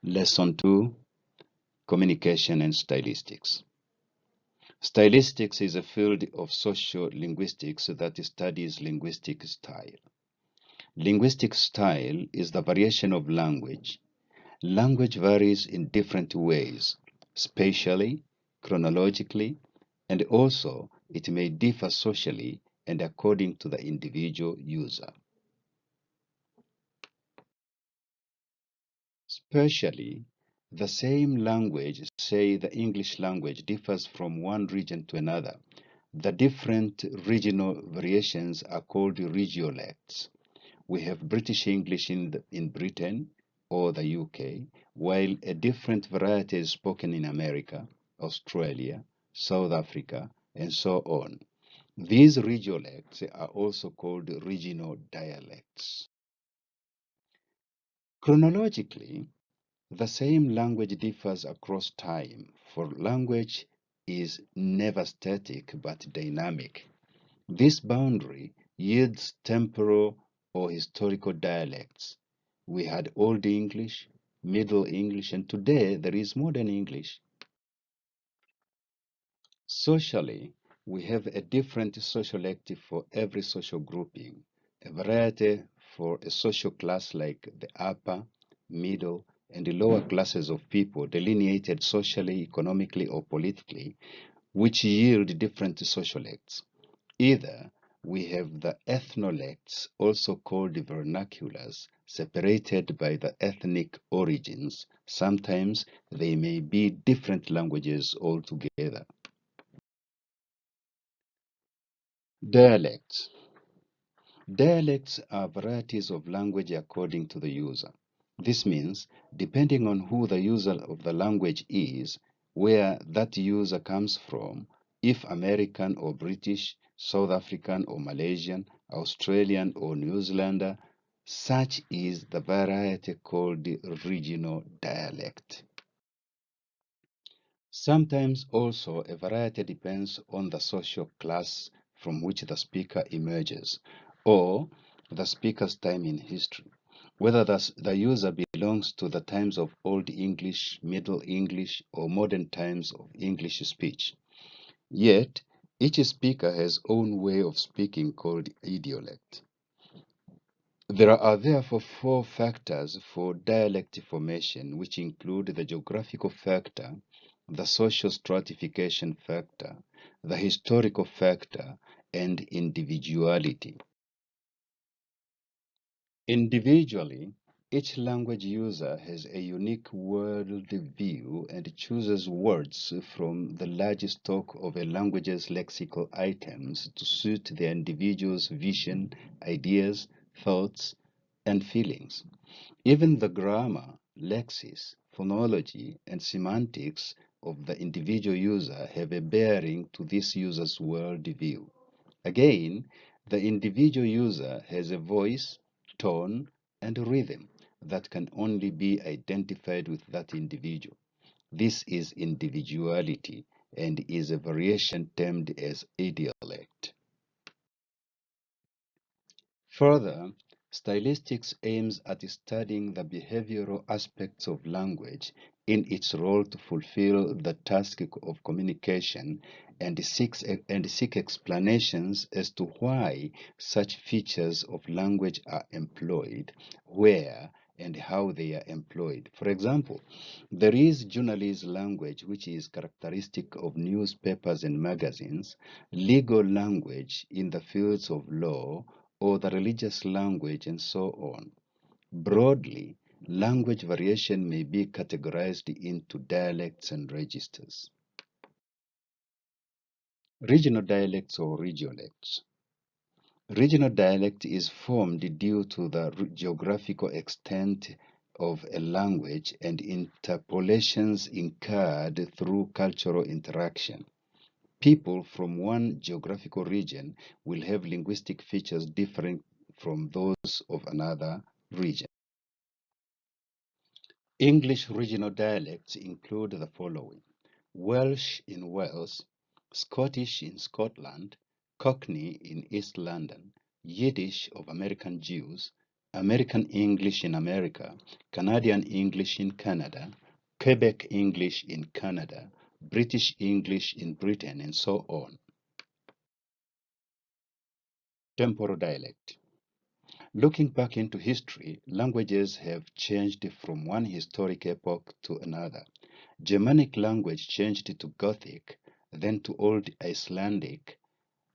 Lesson 2, Communication and Stylistics. Stylistics is a field of social linguistics that studies linguistic style. Linguistic style is the variation of language. Language varies in different ways, spatially, chronologically, and also it may differ socially and according to the individual user. Spatially, the same language, say the English language, differs from one region to another. The different regional variations are called regiolects. We have British English in Britain or the UK, while a different variety is spoken in America, Australia, South Africa, and so on. These regiolects are also called regional dialects. Chronologically, the same language differs across time, for language is never static but dynamic. This boundary yields temporal or historical dialects. We had Old English, Middle English, and today there is Modern English. Socially, we have a different sociolect for every social grouping, a variety for a social class like the upper, middle, and the lower classes of people delineated socially, economically, or politically, which yield different sociolects. Either we have the ethnolects, also called vernaculars, separated by the ethnic origins. Sometimes they may be different languages altogether. Dialects. Dialects are varieties of language according to the user. This means, depending on who the user of the language is, where that user comes from, if American or British, South African or Malaysian, Australian or New Zealander, such is the variety called the regional dialect. Sometimes also a variety depends on the social class from which the speaker emerges, or the speaker's time in history, whether the user belongs to the times of Old English, Middle English, or modern times of English speech. Yet, each speaker has own way of speaking called idiolect. There are therefore four factors for dialect formation, which include the geographical factor, the social stratification factor, the historical factor, and individuality. Individually, each language user has a unique world view and chooses words from the large stock of a language's lexical items to suit the individual's vision, ideas, thoughts, and feelings. Even the grammar, lexis, phonology, and semantics of the individual user have a bearing to this user's worldview. Again, the individual user has a voice, tone, and rhythm that can only be identified with that individual. This is individuality and is a variation termed as idiolect. Further, stylistics aims at studying the behavioral aspects of language in its role to fulfill the task of communication and seek explanations as to why such features of language are employed, where and how they are employed. For example, there is journalist language which is characteristic of newspapers and magazines, legal language in the fields of law, or the religious language, and so on. Broadly, language variation may be categorized into dialects and registers. Regional dialects or regiolects. Regional dialect is formed due to the geographical extent of a language and interpolations incurred through cultural interaction. People from one geographical region will have linguistic features differing from those of another region. English regional dialects include the following: Welsh in Wales, Scottish in Scotland, Cockney in East London, Yiddish of American Jews, American English in America, Canadian English in Canada, Quebec English in Canada, British English in Britain, and so on. Temporal dialect. Looking back into history, languages have changed from one historic epoch to another. Germanic language changed to Gothic, then to Old Icelandic,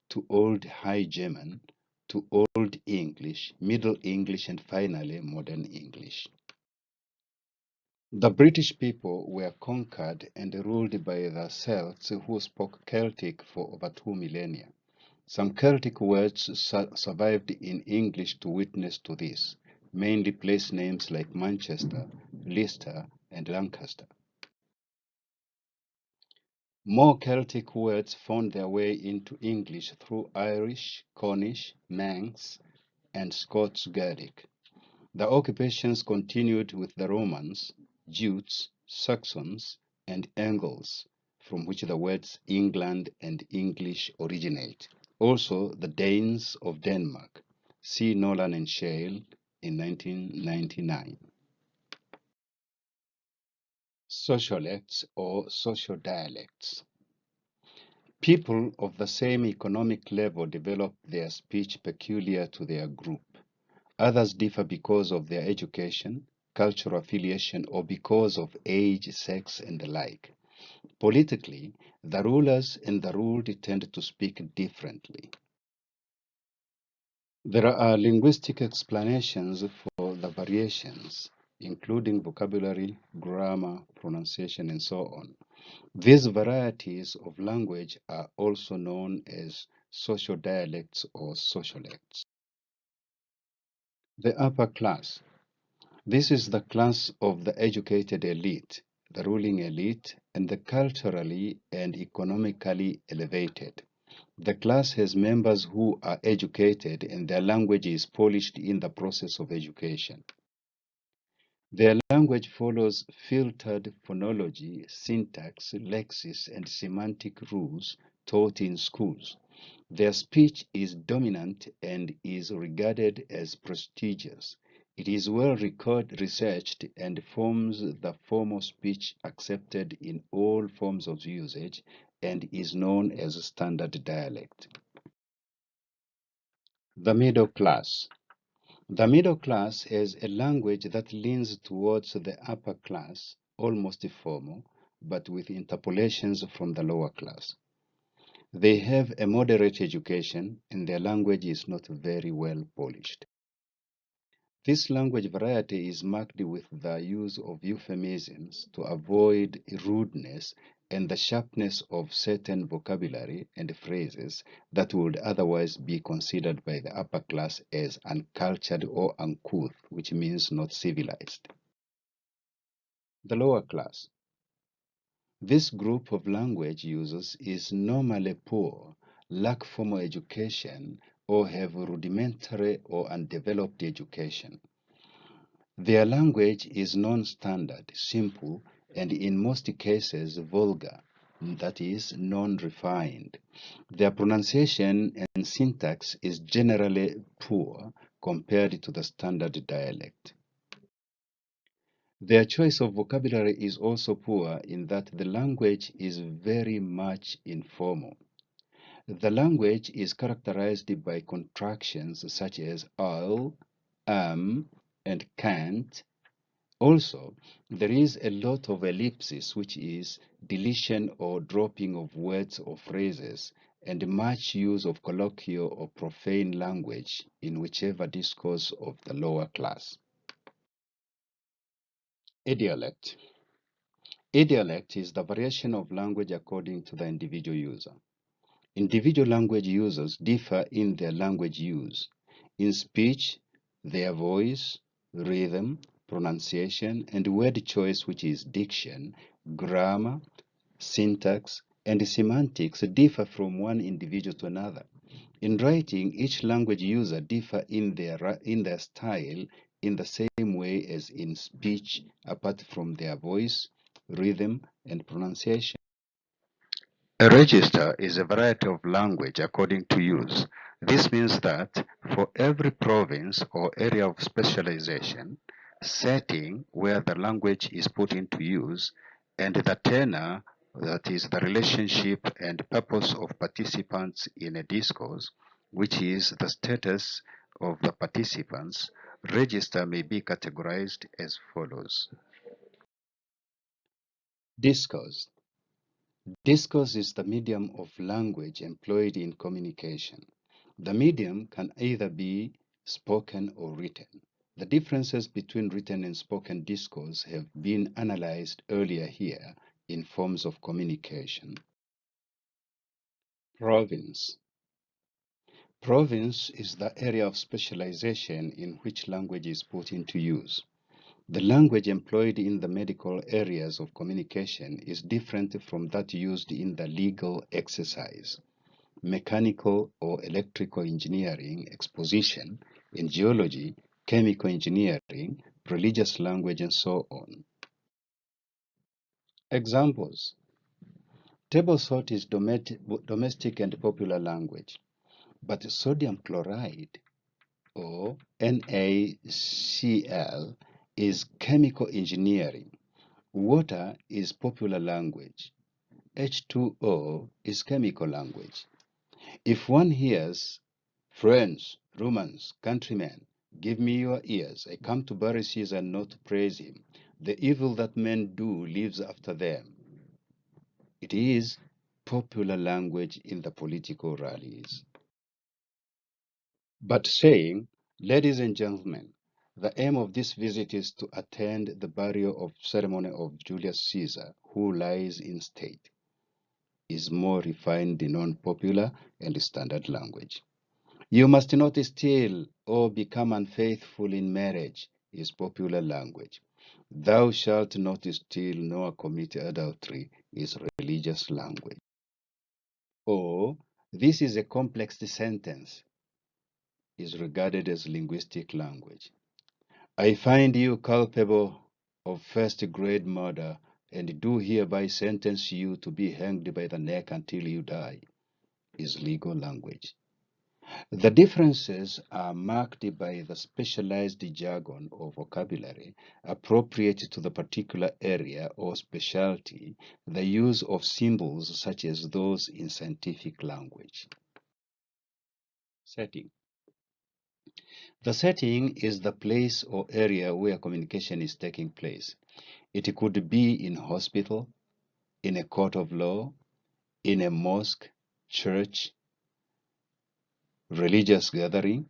to Old High German, to Old English, Middle English, and finally Modern English. The British people were conquered and ruled by the Celts who spoke Celtic for over 2 millennia. Some Celtic words survived in English to witness to this, mainly place names like Manchester, Leicester, and Lancaster. More Celtic words found their way into English through Irish, Cornish, Manx, and Scots Gaelic. The occupations continued with the Romans, Jutes, Saxons, and Angles, from which the words England and English originate. Also, the Danes of Denmark. See Nolan and Shale in 1999. Sociolects or social dialects. People of the same economic level develop their speech peculiar to their group. Others differ because of their education, cultural affiliation, or because of age, sex, and the like. Politically, the rulers and the ruled tend to speak differently. There are linguistic explanations for the variations, including vocabulary, grammar, pronunciation, and so on. These varieties of language are also known as social dialects or sociolects. The upper class. This is the class of the educated elite, the ruling elite, and the culturally and economically elevated. The class has members who are educated and their language is polished in the process of education. Their language follows filtered phonology, syntax, lexis, and semantic rules taught in schools. Their speech is dominant and is regarded as prestigious. It is well researched and forms the formal speech accepted in all forms of usage and is known as standard dialect. The middle class. The middle class has a language that leans towards the upper class, almost formal, but with interpolations from the lower class. They have a moderate education and their language is not very well polished. This language variety is marked with the use of euphemisms to avoid rudeness and the sharpness of certain vocabulary and phrases that would otherwise be considered by the upper class as uncultured or uncouth, which means not civilized. The lower class. This group of language users is normally poor, lack formal education, or have rudimentary or undeveloped education. Their language is non-standard, simple, and in most cases vulgar, that is, non-refined. Their pronunciation and syntax is generally poor compared to the standard dialect. Their choice of vocabulary is also poor in that the language is very much informal. The language is characterized by contractions such as I'll, am, and can't. Also, there is a lot of ellipsis, which is deletion or dropping of words or phrases, and much use of colloquial or profane language in whichever discourse of the lower class. Idiolect. Idiolect is the variation of language according to the individual user. Individual language users differ in their language use. In speech, their voice, rhythm, pronunciation, and word choice, which is diction, grammar, syntax, and semantics differ from one individual to another. In writing, each language user differ in their style in the same way as in speech, apart from their voice, rhythm, and pronunciation. A register is a variety of language according to use. This means that for every province or area of specialization, setting where the language is put into use, and the tenor, that is the relationship and purpose of participants in a discourse, which is the status of the participants, register may be categorized as follows. Discourse. Discourse is the medium of language employed in communication. The medium can either be spoken or written. The differences between written and spoken discourse have been analyzed earlier here in forms of communication. Province. Province is the area of specialization in which language is put into use. The language employed in the medical areas of communication is different from that used in the legal exercise, mechanical or electrical engineering, exposition, in geology, chemical engineering, religious language, and so on. Examples. Table salt is domestic and popular language, but sodium chloride or NaCl is chemical engineering. Water is popular language. H2O is chemical language. If one hears, friends, Romans, countrymen, give me your ears, I come to bury Caesar, not to praise him. The evil that men do lives after them. It is popular language in the political rallies. But saying, ladies and gentlemen, the aim of this visit is to attend the burial of ceremony of Julius Caesar, who lies in state, is more refined, non-popular, and standard language. You must not steal or become unfaithful in marriage is popular language. Thou shalt not steal nor commit adultery is religious language. Or, this is a complex sentence is regarded as linguistic language. I find you culpable of first-grade murder and do hereby sentence you to be hanged by the neck until you die is legal language. The differences are marked by the specialized jargon or vocabulary appropriate to the particular area or specialty, the use of symbols such as those in scientific language. Setting. The setting is the place or area where communication is taking place. It could be in hospital, in a court of law, in a mosque, church, religious gathering,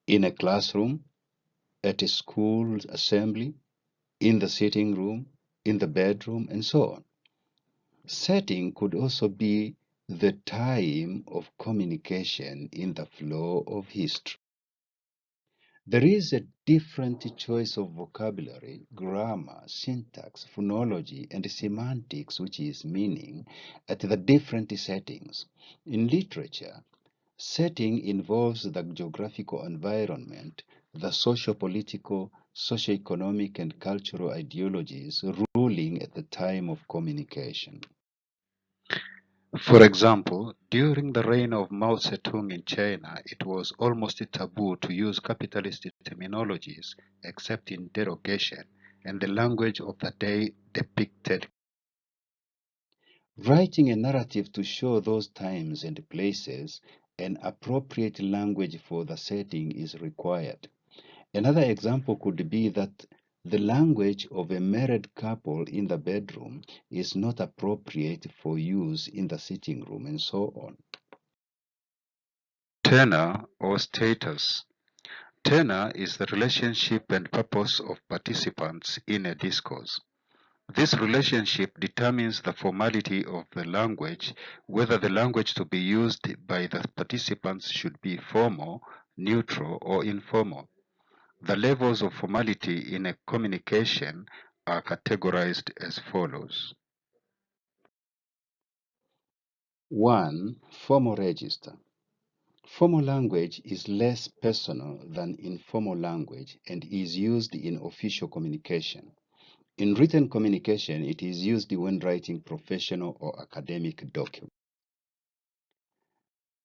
in a classroom, at a school assembly, in the sitting room, in the bedroom, and so on. Setting could also be the time of communication in the flow of history. There is a different choice of vocabulary, grammar, syntax, phonology, and semantics, which is meaning, at the different settings. In literature, setting involves the geographical environment, the socio-political, socio-economic, and cultural ideologies ruling at the time of communication. For example, during the reign of Mao Zedong in China, it was almost taboo to use capitalist terminologies except in derogation, and the language of the day depicted. Writing a narrative to show those times and places, an appropriate language for the setting is required. Another example could be that the language of a married couple in the bedroom is not appropriate for use in the sitting room, and so on. Tenor or status. Tenor is the relationship and purpose of participants in a discourse. This relationship determines the formality of the language, whether the language to be used by the participants should be formal, neutral, or informal. The levels of formality in a communication are categorized as follows. 1. Formal register. Formal language is less personal than informal language and is used in official communication. In written communication, it is used when writing professional or academic documents.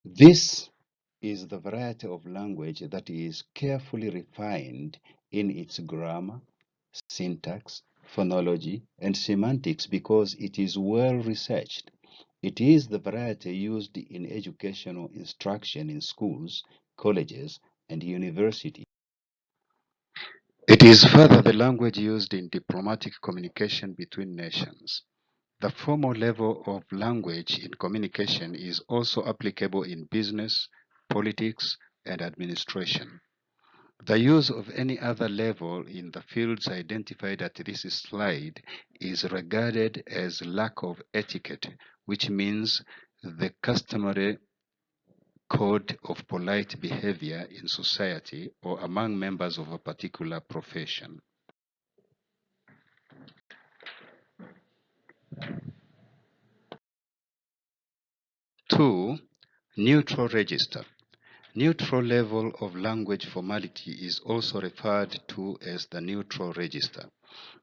This is the variety of language that is carefully refined in its grammar, syntax, phonology, and semantics because it is well researched. It is the variety used in educational instruction in schools, colleges, and universities. It is further the language used in diplomatic communication between nations. The formal level of language in communication is also applicable in business, politics, and administration. The use of any other level in the fields identified at this slide is regarded as lack of etiquette, which means the customary code of polite behavior in society or among members of a particular profession. 2. Neutral register. Neutral level of language formality is also referred to as the neutral register.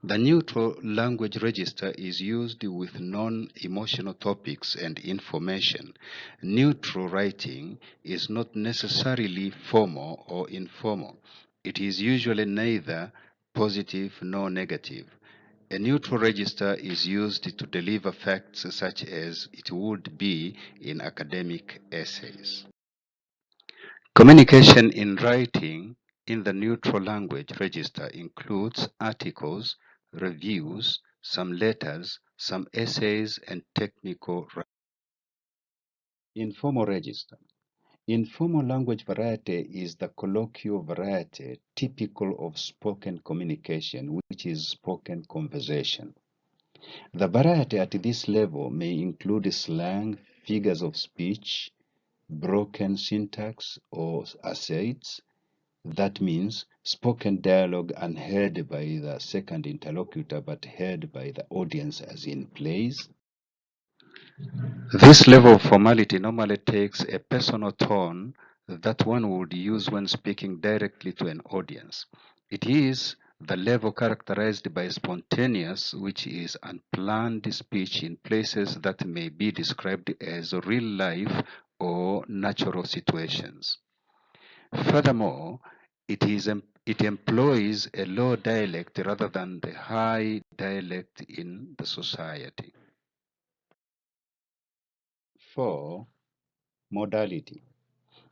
The neutral language register is used with non-emotional topics and information. Neutral writing is not necessarily formal or informal. It is usually neither positive nor negative. A neutral register is used to deliver facts such as it would be in academic essays. Communication in writing in the neutral language register includes articles, reviews, some letters, some essays, and technical. Informal register. Informal language variety is the colloquial variety typical of spoken communication, which is spoken conversation. The variety at this level may include slang, figures of speech, broken syntax, or asides. That means spoken dialogue unheard by the second interlocutor but heard by the audience as in plays. This level of formality normally takes a personal tone that one would use when speaking directly to an audience. It is the level characterized by spontaneous, which is unplanned speech in places that may be described as real life or natural situations. Furthermore, it employs a low dialect rather than the high dialect in the society. 4. Modality.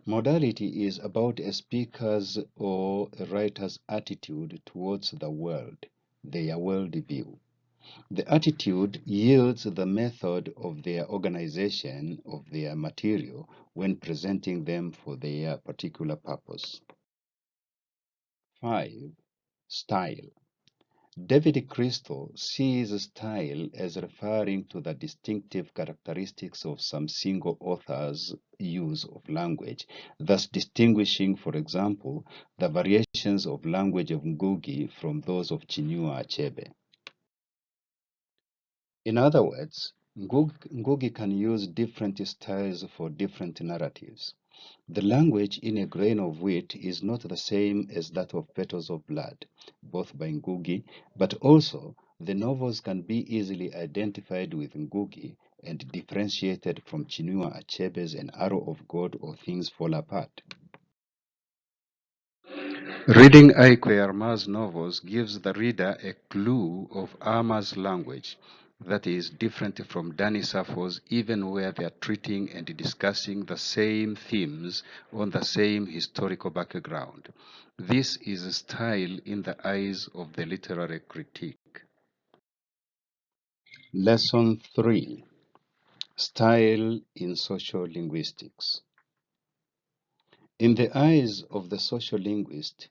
Modality is about a speaker's or a writer's attitude towards the world, their worldview. The attitude yields the method of their organization of their material when presenting them for their particular purpose. 5. Style. David Crystal sees style as referring to the distinctive characteristics of some single author's use of language, thus distinguishing, for example, the variations of language of Ngugi from those of Chinua Achebe. In other words, Ngugi can use different styles for different narratives. The language in A Grain of Wheat is not the same as that of Petals of Blood, both by Ngugi, but also the novels can be easily identified with Ngugi and differentiated from Chinua Achebe's An Arrow of God or Things Fall Apart. Reading Ike Arma's novels gives the reader a clue of Arma's language that is different from Danny Sappho's even where they are treating and discussing the same themes on the same historical background. This is style in the eyes of the literary critique. Lesson 3. Style in Social Linguistics. In the eyes of the social linguist,